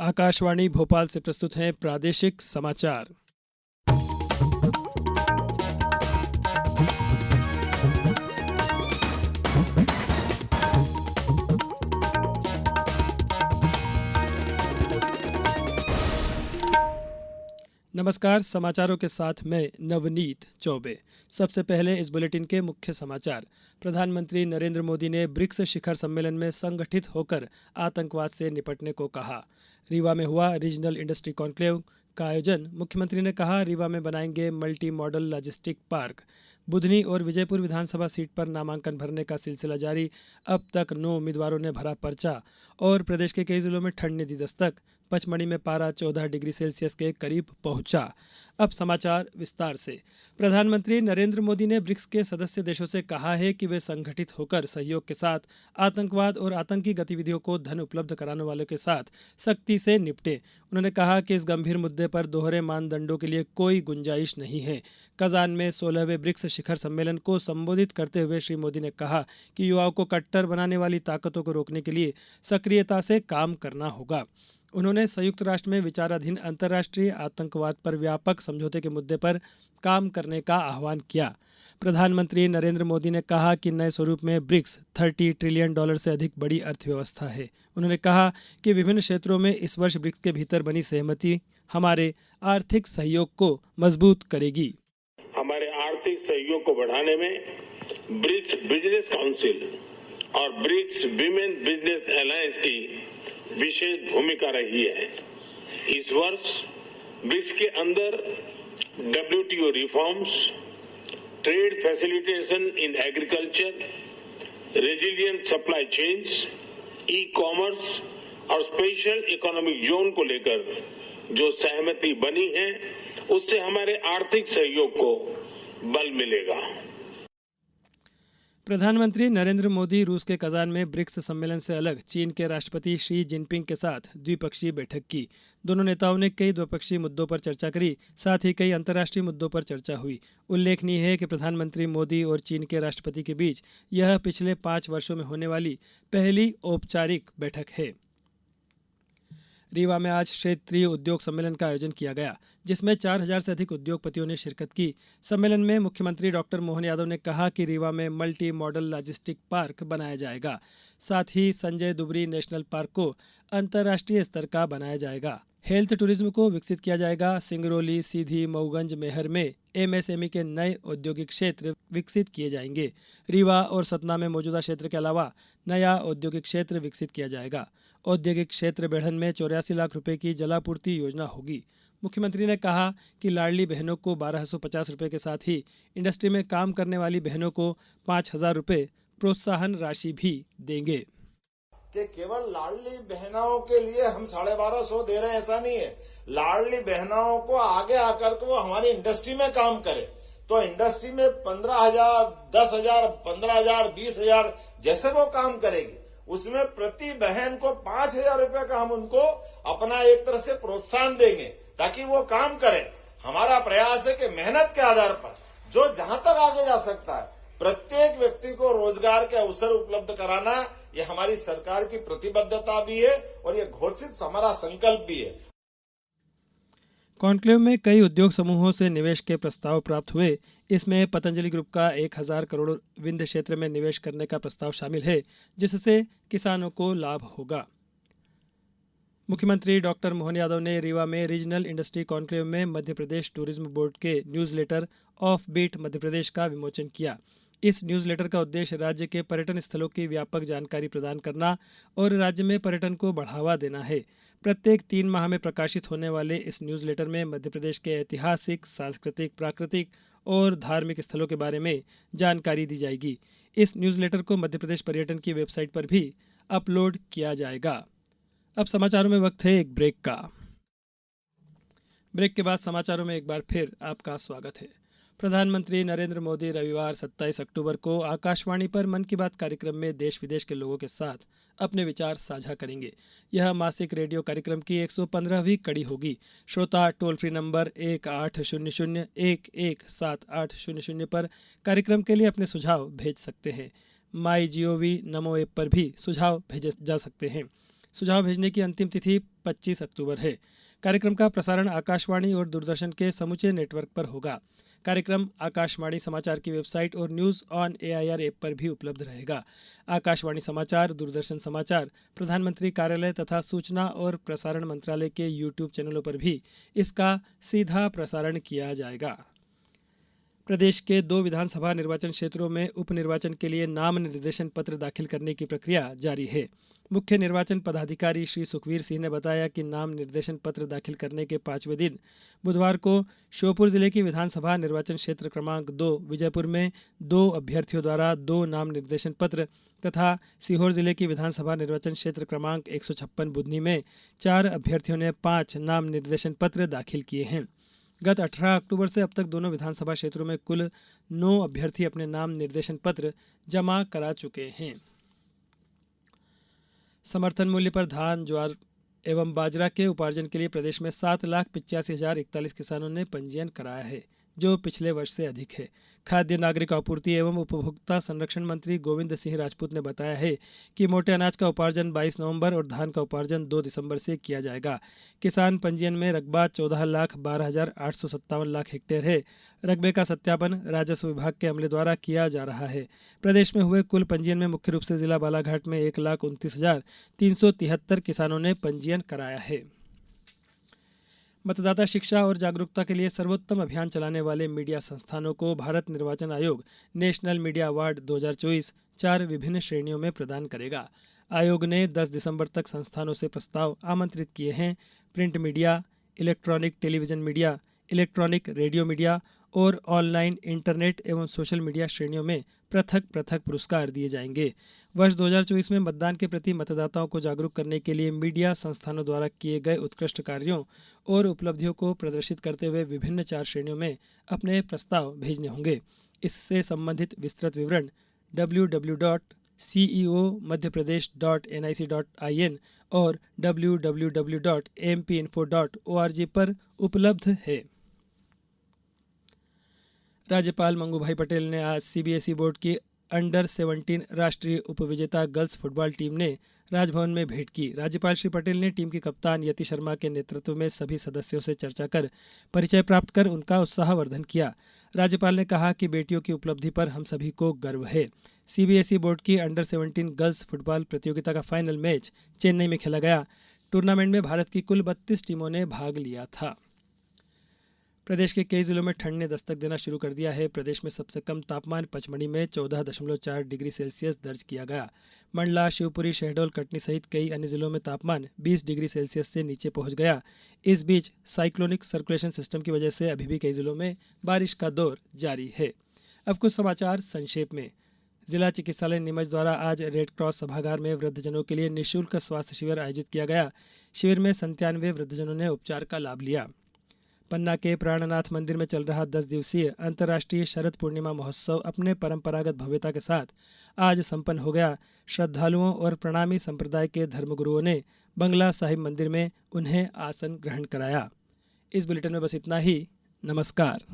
आकाशवाणी भोपाल से प्रस्तुत हैं प्रादेशिक समाचार। नमस्कार, समाचारों के साथ मैं नवनीत चौबे। सबसे पहले इस बुलेटिन के मुख्य समाचार। प्रधानमंत्री नरेंद्र मोदी ने ब्रिक्स शिखर सम्मेलन में संगठित होकर आतंकवाद से निपटने को कहा। रीवा में हुआ रीजनल इंडस्ट्री कॉन्क्लेव का आयोजन। मुख्यमंत्री ने कहा, रीवा में बनाएंगे multi modal logistic park. Budhni और विजयपुर विधानसभा सीट पर नामांकन भरने का सिलसिला जारी। अब तक 9 उम्मीदवारों ने भरा पर्चा। और प्रदेश के कई जिलों में ठंड ने दी दस्तक। पचमढ़ी में पारा 14 डिग्री सेल्सियस के करीब पहुंचा। अब समाचार विस्तार से। प्रधानमंत्री नरेंद्र मोदी ने ब्रिक्स के सदस्य देशों से कहा है कि वे संगठित होकर सहयोग के साथ आतंकवाद और आतंकी गतिविधियों को धन उपलब्ध कराने वालों के साथ सख्ती से निपटे। उन्होंने कहा कि इस गंभीर मुद्दे पर दोहरे मानदंडों के लिए कोई गुंजाइश नहीं है। कजान में 16वें ब्रिक्स शिखर सम्मेलन को संबोधित करते हुए श्री मोदी ने कहा कि युवाओं को कट्टर बनाने वाली ताकतों को रोकने के लिए सक्रियता से काम करना होगा। उन्होंने संयुक्त राष्ट्र में विचाराधीन अंतर्राष्ट्रीय आतंकवाद पर व्यापक समझौते के मुद्दे पर काम करने का आह्वान किया। प्रधानमंत्री नरेंद्र मोदी ने कहा कि नए स्वरूप में ब्रिक्स $30 ट्रिलियन से अधिक बड़ी अर्थव्यवस्था है। उन्होंने कहा कि विभिन्न क्षेत्रों में इस वर्ष ब्रिक्स के भीतर बनी सहमति हमारे आर्थिक सहयोग को मजबूत करेगी। हमारे आर्थिक सहयोग को बढ़ाने में ब्रिक्स बिजनेस काउंसिल और ब्रिक्स विमेन बिजनेस अलायंस की विशेष भूमिका रही है। इस वर्ष ब्रिक्स के अंदर WTO reforms, trade facilitation in agriculture, resilient supply chains, e-commerce और स्पेशल इकोनॉमिक जोन को लेकर जो सहमति बनी है, उससे हमारे आर्थिक सहयोग को बल मिलेगा। प्रधानमंत्री नरेंद्र मोदी रूस के कजान में ब्रिक्स सम्मेलन से अलग चीन के राष्ट्रपति शी जिनपिंग के साथ द्विपक्षीय बैठक की। दोनों नेताओं ने कई द्विपक्षीय मुद्दों पर चर्चा करी, साथ ही कई अंतर्राष्ट्रीय मुद्दों पर चर्चा हुई। उल्लेखनीय है कि प्रधानमंत्री मोदी और चीन के राष्ट्रपति के बीच यह पिछले 5 वर्षों में होने वाली पहली औपचारिक बैठक है। रीवा में आज क्षेत्रीय उद्योग सम्मेलन का आयोजन किया गया, जिसमें 4000 से अधिक उद्योगपतियों ने शिरकत की। सम्मेलन में मुख्यमंत्री डॉक्टर मोहन यादव ने कहा कि रीवा में मल्टी मॉडल लॉजिस्टिक पार्क बनाया जाएगा। साथ ही संजय दुबरी नेशनल पार्क को अंतर्राष्ट्रीय स्तर का बनाया जाएगा। हेल्थ टूरिज्म को विकसित किया जाएगा। सिंगरौली, सीधी, मऊगंज, मैहर में MSME के नए औद्योगिक क्षेत्र विकसित किए जाएंगे। रीवा और सतना में मौजूदा क्षेत्र के अलावा नया औद्योगिक क्षेत्र विकसित किया जाएगा। औद्योगिक क्षेत्र बेढ़न में 84 लाख रुपए की जलापूर्ति योजना होगी। मुख्यमंत्री ने कहा कि लाडली बहनों को 1250 रुपये के साथ ही इंडस्ट्री में काम करने वाली बहनों को 5000 रुपये प्रोत्साहन राशि भी देंगे। कि केवल लाडली बहनों के लिए हम 1250 दे रहे हैं, ऐसा नहीं है। लाडली बहनों को आगे आकर के वो हमारी इंडस्ट्री में काम करे, तो इंडस्ट्री में 15,000, 10,000, 15,000, 20,000 जैसे वो काम करेगी, उसमें प्रति बहन को 5,000 रुपये का हम उनको अपना एक तरह से प्रोत्साहन देंगे, ताकि वो काम करें। हमारा प्रयास है कि मेहनत के आधार पर जो जहां तक आगे जा सकता है, प्रत्येक व्यक्ति को रोजगार के अवसर उपलब्ध कराना, ये हमारी सरकार की प्रतिबद्धता भी है और ये घोषित हमारा संकल्प भी है। कॉन्क्लेव में कई उद्योग समूहों से निवेश के प्रस्ताव प्राप्त हुए। इसमें पतंजलि ग्रुप का 1000 करोड़ विंध्य क्षेत्र में निवेश करने का प्रस्ताव शामिल है, जिससे किसानों को लाभ होगा। मुख्यमंत्री डॉक्टर मोहन यादव ने रीवा में रीजनल इंडस्ट्री कॉन्क्लेव में मध्य प्रदेश टूरिज्म बोर्ड के newsletter off beat Madhya Pradesh का विमोचन किया। इस न्यूज़लेटर का उद्देश्य राज्य के पर्यटन स्थलों की व्यापक जानकारी प्रदान करना और राज्य में पर्यटन को बढ़ावा देना है। प्रत्येक 3 माह में प्रकाशित होने वाले इस न्यूज़लेटर में मध्य प्रदेश के ऐतिहासिक, सांस्कृतिक, प्राकृतिक और धार्मिक स्थलों के बारे में जानकारी दी जाएगी। इस न्यूज़लेटर को मध्य प्रदेश पर्यटन की वेबसाइट पर भी अपलोड किया जाएगा। अब समाचारों में वक्त है एक ब्रेक का। ब्रेक के बाद समाचारों में एक बार फिर आपका स्वागत है। प्रधानमंत्री नरेंद्र मोदी रविवार 27 अक्टूबर को आकाशवाणी पर मन की बात कार्यक्रम में देश विदेश के लोगों के साथ अपने विचार साझा करेंगे। यह मासिक रेडियो कार्यक्रम की 115वीं कड़ी होगी। श्रोता टोल फ्री नंबर 1800-117800 पर कार्यक्रम के लिए अपने सुझाव भेज सकते हैं। माई GOV नमो ऐप पर भी सुझाव भेजे जा सकते हैं। सुझाव भेजने की अंतिम तिथि 25 अक्टूबर है। कार्यक्रम का प्रसारण आकाशवाणी और दूरदर्शन के समूचे नेटवर्क पर होगा। कार्यक्रम आकाशवाणी समाचार की वेबसाइट और न्यूज़ ऑन एआईआर ऐप पर भी उपलब्ध रहेगा। आकाशवाणी समाचार, दूरदर्शन समाचार, प्रधानमंत्री कार्यालय तथा सूचना और प्रसारण मंत्रालय के यूट्यूब चैनलों पर भी इसका सीधा प्रसारण किया जाएगा। प्रदेश के 2 विधानसभा निर्वाचन क्षेत्रों में उपनिर्वाचन के लिए नाम निर्देशन पत्र दाखिल करने की प्रक्रिया जारी है। मुख्य निर्वाचन पदाधिकारी श्री सुखवीर सिंह ने बताया कि नाम निर्देशन पत्र दाखिल करने के 5वें दिन बुधवार को श्योपुर जिले की विधानसभा निर्वाचन क्षेत्र क्रमांक 2 विजयपुर में 2 अभ्यर्थियों द्वारा 2 नाम निर्देशन पत्र तथा सीहोर जिले की विधानसभा निर्वाचन क्षेत्र क्रमांक 156 बुधनी में 4 अभ्यर्थियों ने 5 नाम निर्देशन पत्र दाखिल किए हैं। गत 18 अक्टूबर से अब तक दोनों विधानसभा क्षेत्रों में कुल 9 अभ्यर्थी अपने नाम निर्देशन पत्र जमा करा चुके हैं। समर्थन मूल्य पर धान, ज्वार एवं बाजरा के उपार्जन के लिए प्रदेश में 7,85,041 किसानों ने पंजीयन कराया है, जो पिछले वर्ष से अधिक है। खाद्य नागरिक आपूर्ति एवं उपभोक्ता संरक्षण मंत्री गोविंद सिंह राजपूत ने बताया है कि मोटे अनाज का उपार्जन 22 नवंबर और धान का उपार्जन 2 दिसंबर से किया जाएगा। किसान पंजीयन में रकबा 14,12,857 हेक्टेयर है। रकबे का सत्यापन राजस्व विभाग के अमले द्वारा किया जा रहा है। प्रदेश में हुए कुल पंजीयन में मुख्य रूप से जिला बालाघाट में 1,29,373 किसानों ने पंजीयन कराया है। मतदाता शिक्षा और जागरूकता के लिए सर्वोत्तम अभियान चलाने वाले मीडिया संस्थानों को भारत निर्वाचन आयोग नेशनल मीडिया अवार्ड 2024 4 विभिन्न श्रेणियों में प्रदान करेगा। आयोग ने 10 दिसंबर तक संस्थानों से प्रस्ताव आमंत्रित किए हैं। Print media, electronic television media, electronic radio media और ऑनलाइन इंटरनेट एवं सोशल मीडिया श्रेणियों में पृथक पृथक पुरस्कार दिए जाएंगे। वर्ष 2024 में मतदान के प्रति मतदाताओं को जागरूक करने के लिए मीडिया संस्थानों द्वारा किए गए उत्कृष्ट कार्यों और उपलब्धियों को प्रदर्शित करते हुए विभिन्न 4 श्रेणियों में अपने प्रस्ताव भेजने होंगे। इससे संबंधित विस्तृत विवरण www.ceomadhyapradesh.nic.in और www.mpinfo.org पर उपलब्ध है। राज्यपाल मंगूभाई पटेल ने आज सीबीएसई बोर्ड की अंडर 17 राष्ट्रीय उपविजेता गर्ल्स फुटबॉल टीम ने राजभवन में भेंट की। राज्यपाल श्री पटेल ने टीम की कप्तान यति शर्मा के नेतृत्व में सभी सदस्यों से चर्चा कर परिचय प्राप्त कर उनका उत्साहवर्धन किया। राज्यपाल ने कहा कि बेटियों की उपलब्धि पर हम सभी को गर्व है। सीबीएसई बोर्ड की अंडर 17 गर्ल्स फुटबॉल प्रतियोगिता का फाइनल मैच चेन्नई में खेला गया। टूर्नामेंट में भारत की कुल 32 टीमों ने भाग लिया था। प्रदेश के कई जिलों में ठंड ने दस्तक देना शुरू कर दिया है। प्रदेश में सबसे कम तापमान पचमढ़ी में 14.4 डिग्री सेल्सियस दर्ज किया गया। मंडला, शिवपुरी, शहडोल, कटनी सहित कई अन्य जिलों में तापमान 20 डिग्री सेल्सियस से नीचे पहुंच गया। इस बीच साइक्लोनिक सर्कुलेशन सिस्टम की वजह से अभी भी कई जिलों में बारिश का दौर जारी है। अब कुछ समाचार संक्षेप में। जिला चिकित्सालय नीमच द्वारा आज रेड क्रॉस सभागार में वृद्धजनों के लिए निःशुल्क स्वास्थ्य शिविर आयोजित किया गया। शिविर में 97 वृद्धजनों ने उपचार का लाभ लिया। पन्ना के प्राणनाथ मंदिर में चल रहा 10 दिवसीय अंतर्राष्ट्रीय शरद पूर्णिमा महोत्सव अपने परंपरागत भव्यता के साथ आज संपन्न हो गया। श्रद्धालुओं और प्रणामी संप्रदाय के धर्मगुरुओं ने बंगला साहिब मंदिर में उन्हें आसन ग्रहण कराया। इस बुलेटिन में बस इतना ही। नमस्कार।